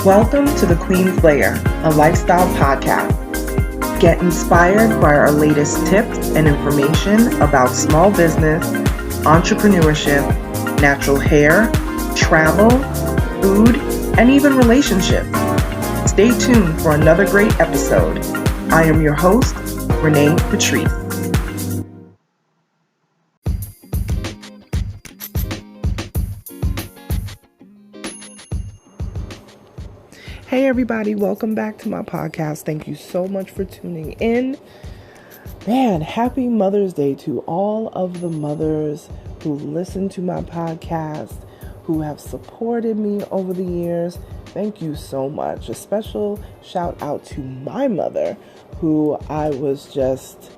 Welcome to the Queen's Lair, a lifestyle podcast. Get inspired by our latest tips and information about small business, entrepreneurship, natural hair, travel, food, and even relationships. Stay tuned for another great episode. I am your host, Renee Patrice. Hey everybody, welcome back to my podcast. Thank you so much for tuning in. Man, happy Mother's Day to all of the mothers who listen to my podcast, who have supported me over the years. Thank you so much. A special shout out to my mother, who I was just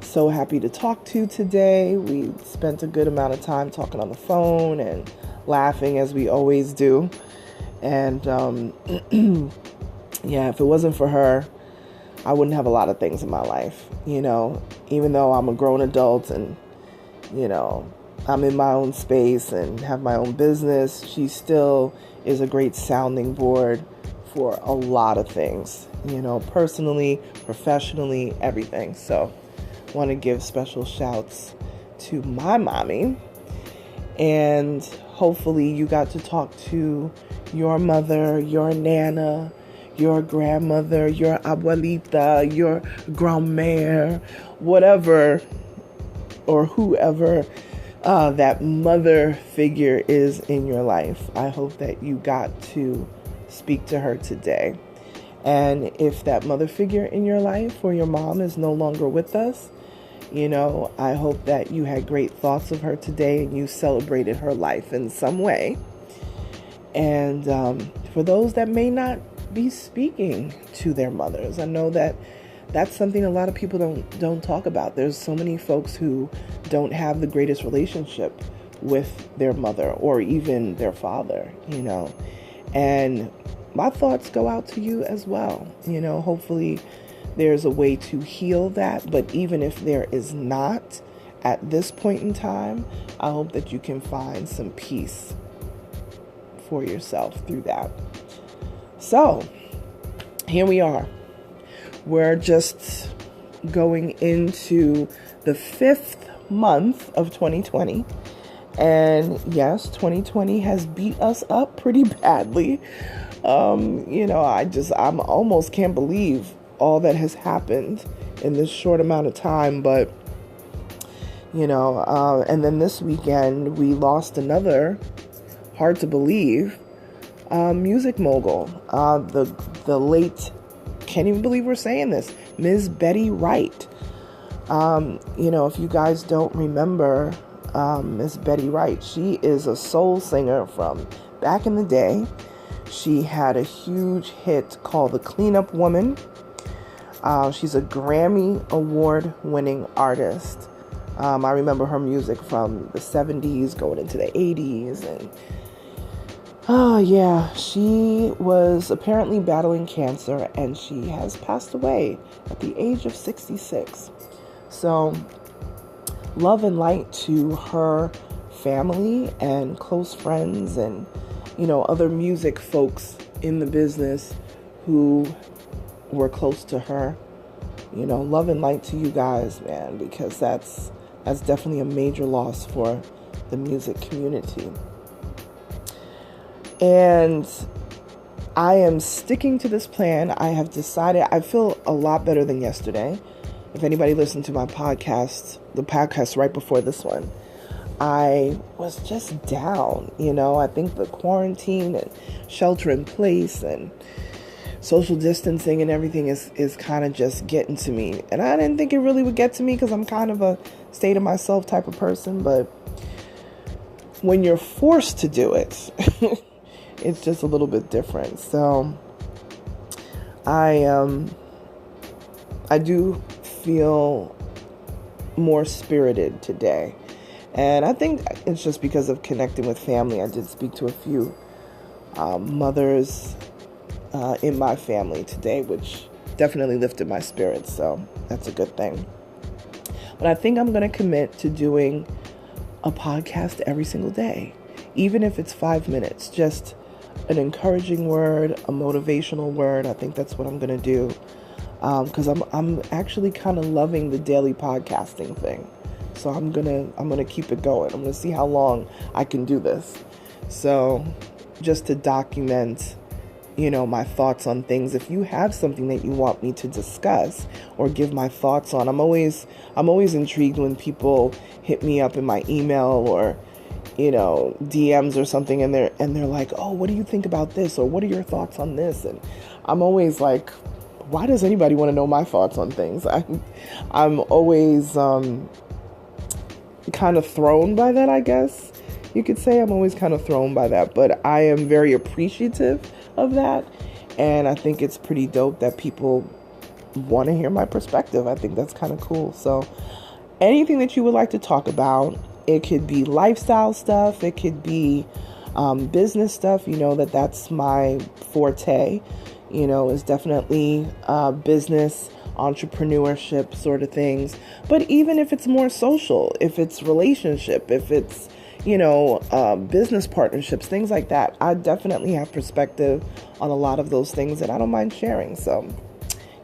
so happy to talk to today. We spent a good amount of time talking on the phone and laughing as we always do. And yeah, if it wasn't for her, I wouldn't have a lot of things in my life, even though I'm a grown adult and, I'm in my own space and have my own business. She still is a great sounding board for a lot of things, personally, professionally, everything. So I want to give special shouts to my mommy, and hopefully you got to talk to your mother, your nana, your grandmother, your abuelita, your grandmère, whatever or whoever that mother figure is in your life. I hope that you got to speak to her today. And if that mother figure in your life or your mom is no longer with us, I hope that you had great thoughts of her today and you celebrated her life in some way. And for those that may not be speaking to their mothers, I know that that's something a lot of people don't talk about. There's so many folks who don't have the greatest relationship with their mother or even their father, And my thoughts go out to you as well. Hopefully there's a way to heal that. But even if there is not at this point in time, I hope that you can find some peace for yourself through that. So here we are. We're just going into the 5th month of 2020. And yes, 2020 has beat us up pretty badly. I'm almost can't believe all that has happened in this short amount of time. But, and then this weekend we lost another, hard to believe, music mogul, the late, can't even believe we're saying this, Ms. Betty Wright. If you guys don't remember Ms. Betty Wright, she is a soul singer from back in the day. She had a huge hit called The Cleanup Woman. She's a Grammy Award-winning artist. I remember her music from the 70s going into the 80s. And she was apparently battling cancer, and she has passed away at the age of 66. So love and light to her family and close friends and, other music folks in the business who were close to her. Love and light to you guys, man, because that's definitely a major loss for the music community. And I am sticking to this plan. I have decided, I feel a lot better than yesterday. If anybody listened to my podcast, the podcast right before this one, I was just down. I think the quarantine and shelter in place and social distancing and everything is kind of just getting to me. And I didn't think it really would get to me because I'm kind of a stay to myself type of person. But when you're forced to do it, it's just a little bit different. So I do feel more spirited today. And I think it's just because of connecting with family. I did speak to a few mothers in my family today, which definitely lifted my spirits. So that's a good thing. But I think I'm going to commit to doing a podcast every single day, even if it's 5 minutes, just an encouraging word, a motivational word. I think that's what I'm going to do. Because I'm actually kind of loving the daily podcasting thing. So I'm gonna keep it going. I'm gonna see how long I can do this. So just to document, my thoughts on things. If you have something that you want me to discuss or give my thoughts on, I'm always intrigued when people hit me up in my email or DMs or something, and they're like, "Oh, what do you think about this?" or "What are your thoughts on this?" And I'm always like, why does anybody want to know my thoughts on things? I'm always kind of thrown by that, I guess you could say. I'm always kind of thrown by that, but I am very appreciative of that, and I think it's pretty dope that people want to hear my perspective. I think that's kind of cool. So anything that you would like to talk about, it could be lifestyle stuff, it could be business stuff. That's my forte. Is definitely business, entrepreneurship sort of things. But even if it's more social, if it's relationship, if it's, business partnerships, things like that, I definitely have perspective on a lot of those things that I don't mind sharing. So,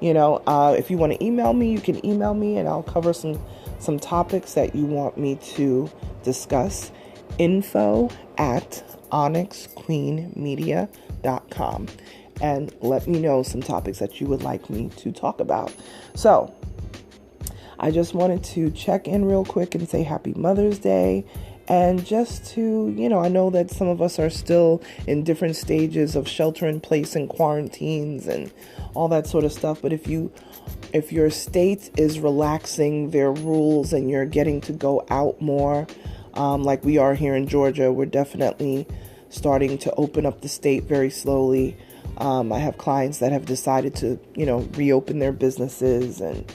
if you want to email me, you can email me and I'll cover some topics that you want me to discuss. info@onyxqueenmedia.com. And let me know some topics that you would like me to talk about. So, I just wanted to check in real quick and say Happy Mother's Day. And just to, I know that some of us are still in different stages of shelter in place and quarantines and all that sort of stuff. But if your state is relaxing their rules and you're getting to go out more, like we are here in Georgia, we're definitely starting to open up the state very slowly. I have clients that have decided to, reopen their businesses and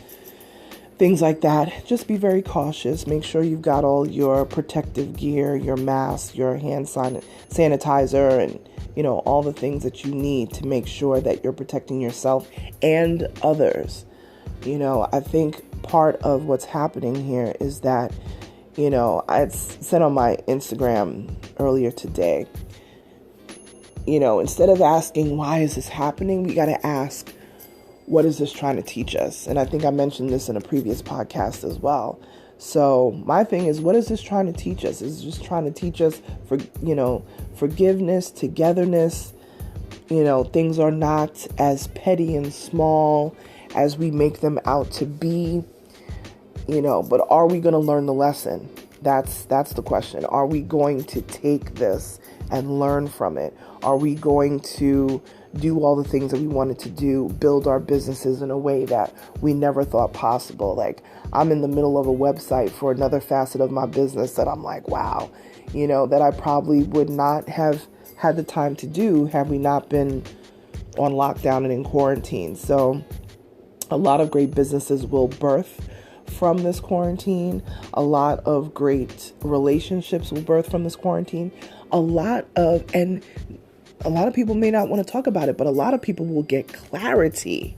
things like that. Just be very cautious. Make sure you've got all your protective gear, your mask, your hand sanitizer, and, all the things that you need to make sure that you're protecting yourself and others. I think part of what's happening here is that, I said on my Instagram earlier today, instead of asking, why is this happening? We got to ask, what is this trying to teach us? And I think I mentioned this in a previous podcast as well. So my thing is, what is this trying to teach us? Is just trying to teach us forgiveness, togetherness. Things are not as petty and small as we make them out to be, but are we going to learn the lesson? That's the question. Are we going to take this and learn from it? Are we going to do all the things that we wanted to do, build our businesses in a way that we never thought possible? Like, I'm in the middle of a website for another facet of my business that I'm like, wow, that I probably would not have had the time to do had we not been on lockdown and in quarantine. So a lot of great businesses will birth from this quarantine. A lot of great relationships will birth from this quarantine. A lot of people may not want to talk about it, but a lot of people will get clarity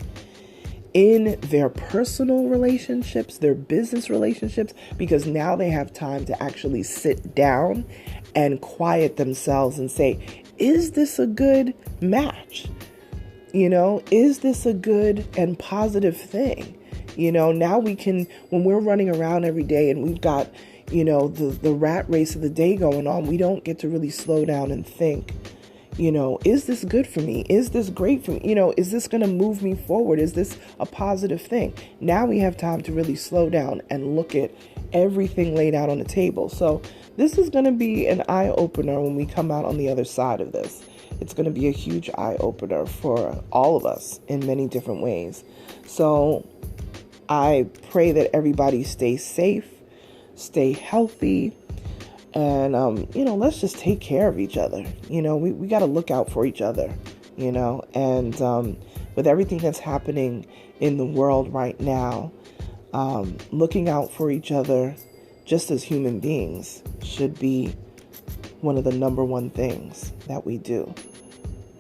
in their personal relationships, their business relationships, because now they have time to actually sit down and quiet themselves and say, is this a good match? Is this a good and positive thing? Now we can, when we're running around every day and we've got, the rat race of the day going on, we don't get to really slow down and think, is this good for me? Is this great for me? Is this going to move me forward? Is this a positive thing? Now we have time to really slow down and look at everything laid out on the table. So this is going to be an eye-opener when we come out on the other side of this. It's going to be a huge eye-opener for all of us in many different ways. So I pray that everybody stays safe, stay healthy, and, let's just take care of each other. We got to look out for each other, and with everything that's happening in the world right now, looking out for each other just as human beings should be one of the number one things that we do,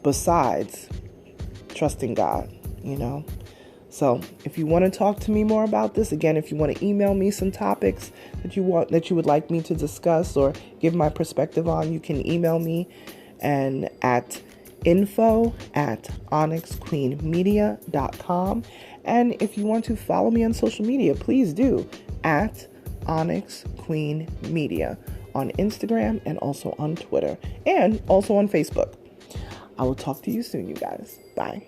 besides trusting God, So if you want to talk to me more about this, again, if you want to email me some topics that you would like me to discuss or give my perspective on, you can email me and at info@onyxqueenmedia.com. And if you want to follow me on social media, please do at Onyx Queen Media on Instagram and also on Twitter and also on Facebook. I will talk to you soon, you guys. Bye.